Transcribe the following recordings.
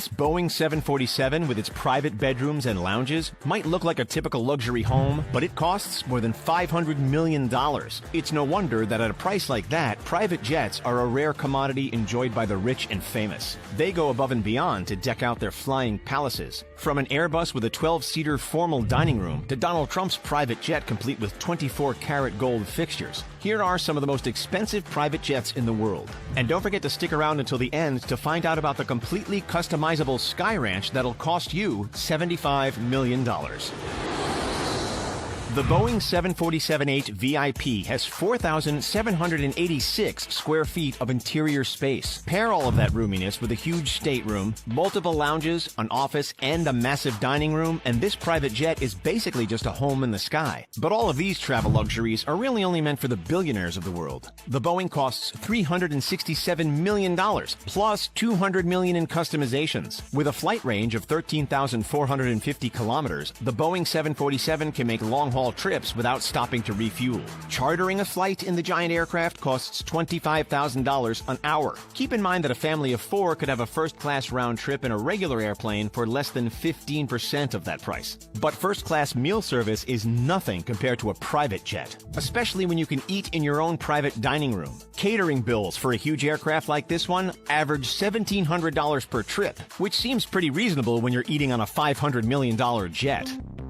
This Boeing 747 with its private bedrooms and lounges might look like a typical luxury home, but it costs more than $500 million. It's no wonder that at a price like that, private jets are a rare commodity enjoyed by the rich and famous. They go above and beyond to deck out their flying palaces. From an Airbus with a 12-seater formal dining room to Donald Trump's private jet complete with 24-karat gold fixtures, here are some of the most expensive private jets in the world. And don't forget to stick around until the end to find out about the completely customizable Sky Ranch that'll cost you $75 million. The Boeing 747-8 VIP has 4,786 square feet of interior space. Pair all of that roominess with a huge stateroom, multiple lounges, an office, and a massive dining room, and this private jet is basically just a home in the sky. But all of these travel luxuries are really only meant for the billionaires of the world. The Boeing costs $367 million, plus $200 million in customizations. With a flight range of 13,450 kilometers, the Boeing 747 can make long-haul trips without stopping to refuel. Chartering a flight in the giant aircraft costs $25,000 an hour. Keep in mind that a family of 4 could have a first-class round trip in a regular airplane for less than 15% of that price. But first-class meal service is nothing compared to a private jet, especially when you can eat in your own private dining room. Catering bills for a huge aircraft like this one average $1,700 per trip, which seems pretty reasonable when you're eating on a $500 million jet.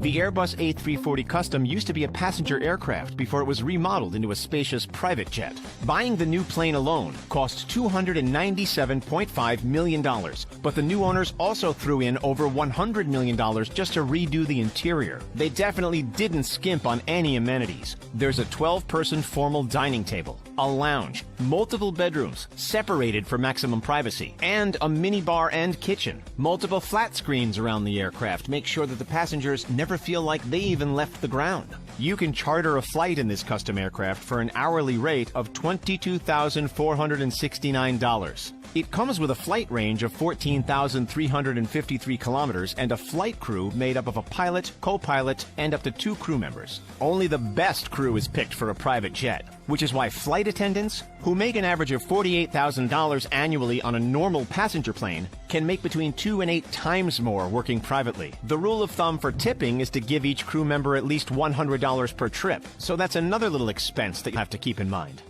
The Airbus A340 Custom used to be a passenger aircraft before it was remodeled into a spacious private jet. Buying the new plane alone cost $297.5 million, but the new owners also threw in over $100 million just to redo the interior. They definitely didn't skimp on any amenities. There's a 12-person formal dining table, a lounge, multiple bedrooms, separated for maximum privacy, and a minibar and kitchen. Multiple flat screens around the aircraft make sure that the passengers never feel like they even left the ground. You can charter a flight in this custom aircraft for an hourly rate of $22,469. It comes with a flight range of 14,353 kilometers and a flight crew made up of a pilot, co-pilot, and up to 2 crew members. Only the best crew is picked for a private jet, which is why flight attendants, who make an average of $48,000 annually on a normal passenger plane, can make between 2 and 8 times more working privately. The rule of thumb for tipping is to give each crew member at least $100 per trip, so that's another little expense that you have to keep in mind.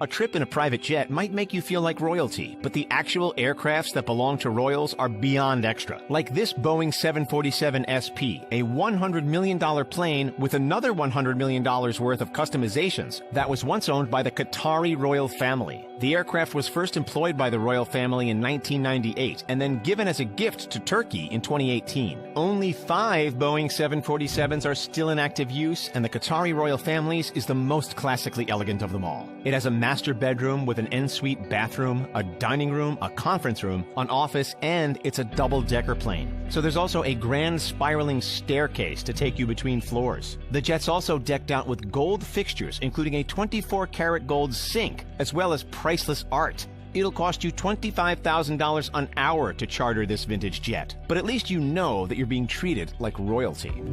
A trip in a private jet might make you feel like royalty, but the actual aircrafts that belong to royals are beyond extra. Like this Boeing 747 SP, a $100 million plane with another $100 million worth of customizations that was once owned by the Qatari royal family. The aircraft was first employed by the royal family in 1998 and then given as a gift to Turkey in 2018. Only 5 Boeing 747s are still in active use, and the Qatari royal family's is the most classically elegant of them all. It has a master bedroom with an ensuite bathroom, a dining room, a conference room, an office, and it's a double-decker plane. So there's also a grand spiraling staircase to take you between floors. The jet's also decked out with gold fixtures, including a 24-karat gold sink, as well as priceless art. It'll cost you $25,000 an hour to charter this vintage jet, but at least you know that you're being treated like royalty.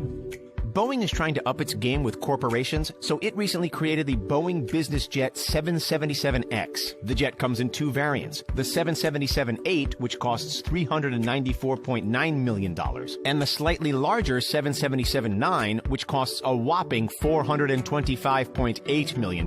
Boeing is trying to up its game with corporations, so it recently created the Boeing Business Jet 777X. The jet comes in 2 variants, the 777-8, which costs $394.9 million, and the slightly larger 777-9, which costs a whopping $425.8 million.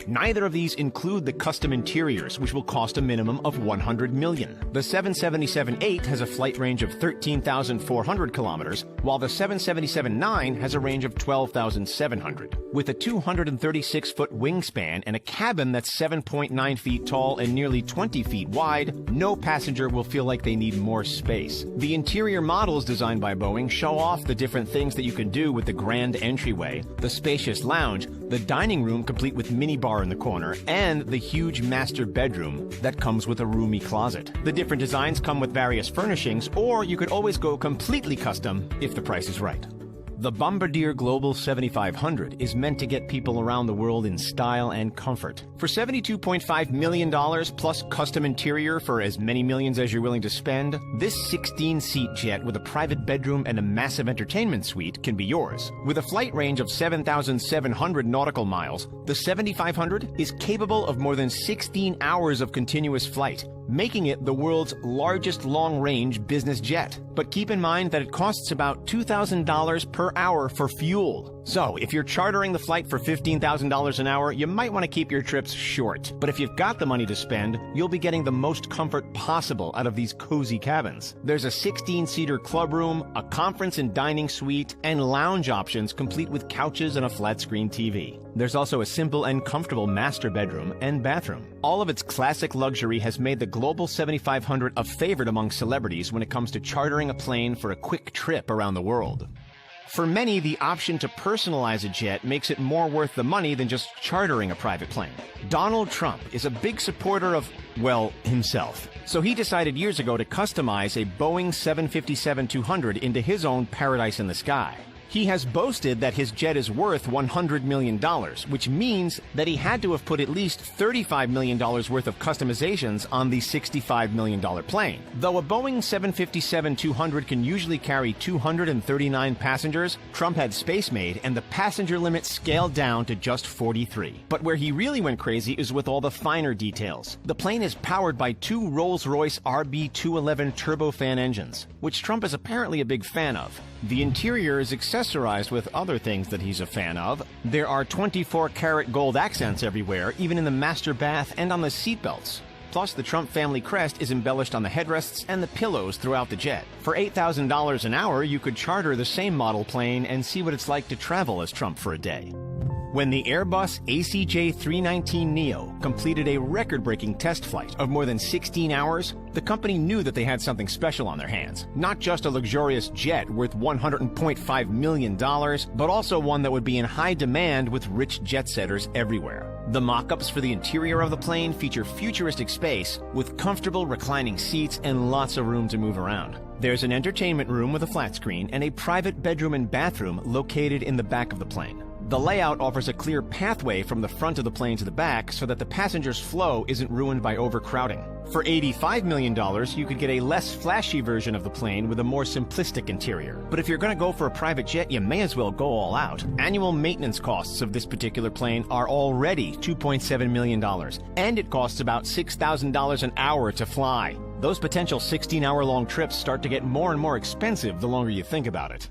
Neither of these include the custom interiors, which will cost a minimum of $100 million. The 777-8 has a flight range of 13,400 kilometers, while the 777-9 has a range of 12,700. With a 236-foot wingspan and a cabin that's 7.9 feet tall and nearly 20 feet wide, no passenger will feel like they need more space. The interior models designed by Boeing show off the different things that you can do with the grand entryway, the spacious lounge, the dining room complete with minibar in the corner, and the huge master bedroom that comes with a roomy closet. The different designs come with various furnishings, or you could always go completely custom if the price is right. The Bombardier Global 7500 is meant to get people around the world in style and comfort. For $72.5 million plus custom interior for as many millions as you're willing to spend, this 16-seat jet with a private bedroom and a massive entertainment suite can be yours. With a flight range of 7,700 nautical miles, the 7500 is capable of more than 16 hours of continuous flight, making it the world's largest long-range business jet. But keep in mind that it costs about $2,000 per hour for fuel. So, if you're chartering the flight for $15,000 an hour, you might want to keep your trips short. But if you've got the money to spend, you'll be getting the most comfort possible out of these cozy cabins. There's a 16-seater club room, a conference and dining suite, and lounge options complete with couches and a flat-screen TV. There's also a simple and comfortable master bedroom and bathroom. All of its classic luxury has made the Global 7500 a favorite among celebrities when it comes to chartering a plane for a quick trip around the world. For many, the option to personalize a jet makes it more worth the money than just chartering a private plane. Donald Trump is a big supporter of, well, himself. So he decided years ago to customize a Boeing 757-200 into his own paradise in the sky. He has boasted that his jet is worth $100 million, which means that he had to have put at least $35 million worth of customizations on the $65 million plane. Though a Boeing 757-200 can usually carry 239 passengers, Trump had space made and the passenger limit scaled down to just 43. But where he really went crazy is with all the finer details. The plane is powered by two Rolls-Royce RB211 turbofan engines, which Trump is apparently a big fan of. The interior is accessorized with other things that he's a fan of. There are 24-karat gold accents everywhere, even in the master bath and on the seatbelts. Plus, the Trump family crest is embellished on the headrests and the pillows throughout the jet. For $8,000 an hour, you could charter the same model plane and see what it's like to travel as Trump for a day. When the Airbus ACJ319neo completed a record-breaking test flight of more than 16 hours, the company knew that they had something special on their hands. Not just a luxurious jet worth $100.5 million, but also one that would be in high demand with rich jet-setters everywhere. The mock-ups for the interior of the plane feature futuristic space with comfortable reclining seats and lots of room to move around. There's an entertainment room with a flat screen and a private bedroom and bathroom located in the back of the plane. The layout offers a clear pathway from the front of the plane to the back so that the passenger's flow isn't ruined by overcrowding. For $85 million, you could get a less flashy version of the plane with a more simplistic interior. But if you're going to go for a private jet, you may as well go all out. Annual maintenance costs of this particular plane are already $2.7 million, and it costs about $6,000 an hour to fly. Those potential 16-hour-long trips start to get more and more expensive the longer you think about it.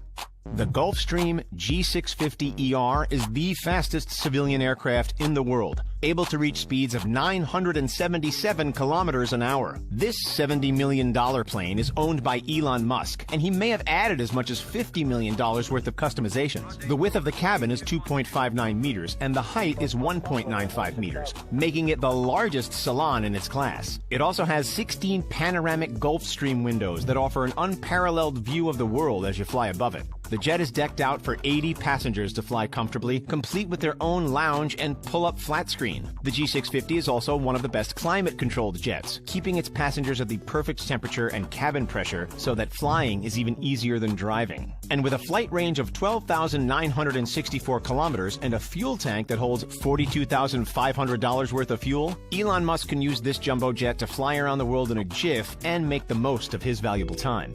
The Gulfstream G650ER is the fastest civilian aircraft in the world, able to reach speeds of 977 kilometers an hour. This $70 million plane is owned by Elon Musk, and he may have added as much as $50 million worth of customizations. The width of the cabin is 2.59 meters, and the height is 1.95 meters, making it the largest salon in its class. It also has 16 panoramic Gulfstream windows that offer an unparalleled view of the world as you fly above it. The jet is decked out for 80 passengers to fly comfortably, complete with their own lounge and pull-up flat screen. The G650 is also one of the best climate-controlled jets, keeping its passengers at the perfect temperature and cabin pressure so that flying is even easier than driving. And with a flight range of 12,964 kilometers and a fuel tank that holds $42,500 worth of fuel, Elon Musk can use this jumbo jet to fly around the world in a jiff and make the most of his valuable time.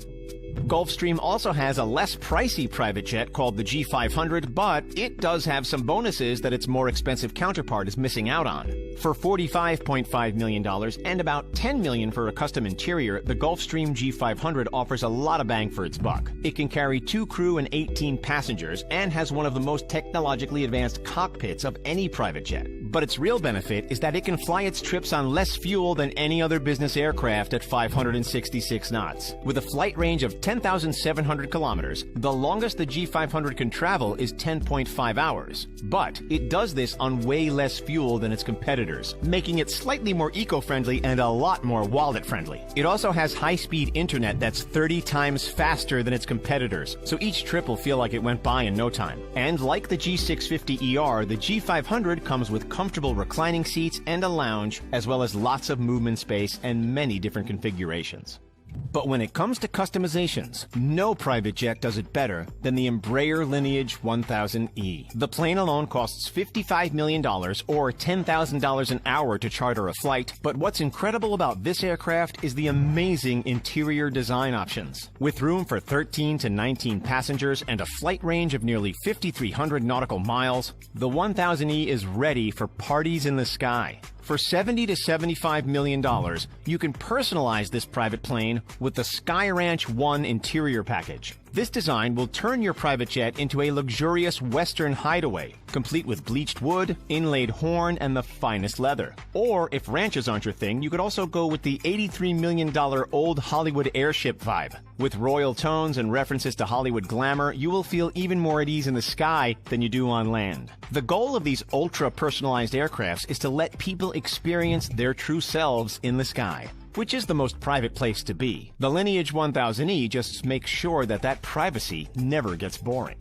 Gulfstream also has a less pricey private jet called the G500, but it does have some bonuses that its more expensive counterpart is missing out on. For $45.5 million and about $10 million for a custom interior, the Gulfstream G500 offers a lot of bang for its buck. It can carry 2 crew and 18 passengers and has one of the most technologically advanced cockpits of any private jet. But its real benefit is that it can fly its trips on less fuel than any other business aircraft at 566 knots. With a flight range of 10,700 kilometers, the longest the G500 can travel is 10.5 hours. But it does this on way less fuel than its competitors, making it slightly more eco-friendly and a lot more wallet-friendly. It also has high-speed internet that's 30 times faster than its competitors, so each trip will feel like it went by in no time. And like the G650ER, the G500 comes with comfortable reclining seats and a lounge, as well as lots of movement space and many different configurations. But when it comes to customizations, no private jet does it better than the Embraer Lineage 1000E. The plane alone costs $55 million or $10,000 an hour to charter a flight, but what's incredible about this aircraft is the amazing interior design options. With room for 13 to 19 passengers and a flight range of nearly 5,300 nautical miles, the 1000E is ready for parties in the sky. For $70 to $75 million, you can personalize this private plane with the Sky Ranch One interior package. This design will turn your private jet into a luxurious Western hideaway, complete with bleached wood, inlaid horn, and the finest leather. Or, if ranches aren't your thing, you could also go with the $83 million old Hollywood airship vibe. With royal tones and references to Hollywood glamour, you will feel even more at ease in the sky than you do on land. The goal of these ultra-personalized aircrafts is to let people experience their true selves in the sky, which is the most private place to be. The Lineage 1000E just makes sure that privacy never gets boring.